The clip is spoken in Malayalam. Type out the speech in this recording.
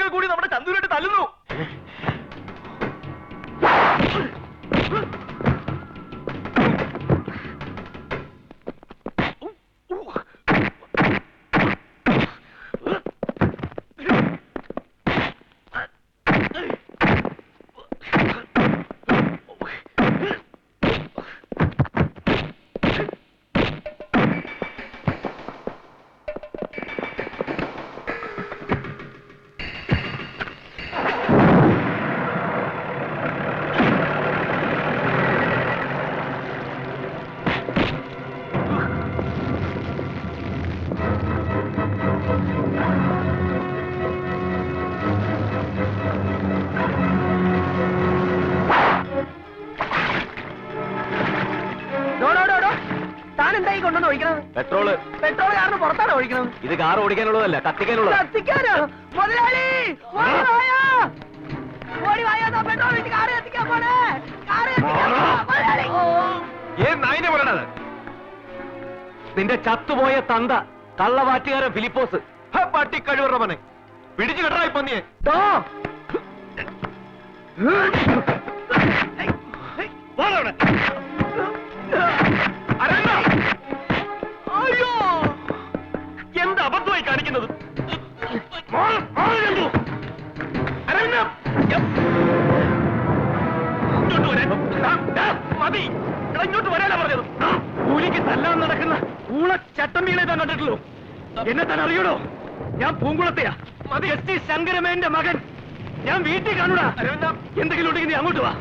കൂട്ടർ കൂടി നമ്മുടെ ചന്തുവിനായിട്ട് തല്ലുന്നു. പെട്രോള് പെട്രോൾ കാരണം പുറത്താണ് ഒഴിക്കണം. ഇത് കാർ ഓടിക്കാനുള്ളതല്ല, കത്തിക്കാനുള്ളത്. കത്തിക്കാനോ? മുതലാളി നിന്റെ ചത്തുപോയ തന്ത കള്ളവാറ്റുകാരൻ ഫിലിപ്പോസ്. പട്ടി കഴിവറവനെ പിടിച്ചു കെട്ടറായി പന്നിയെ. എന്താ അബദ്ധമായി കാണിക്കുന്നത്? മതി, ഇങ്ങോട്ട് വരാനാ പറഞ്ഞത്. കൂലിക്ക് തല്ലാൻ നടക്കുന്ന ഊളച്ചട്ടമ്പികളെ താൻ കണ്ടിട്ടുള്ളൂ. എന്നെ താൻ അറിയണോ? ഞാൻ പൂങ്കുളത്തെയാ. മതി, എസ് ടി ശങ്കരമേന്റെ മകൻ. ഞാൻ വീട്ടിൽ കാണൂടാ. എന്തെങ്കിലും ഉണ്ടെങ്കിൽ നീ അങ്ങോട്ട് വാ.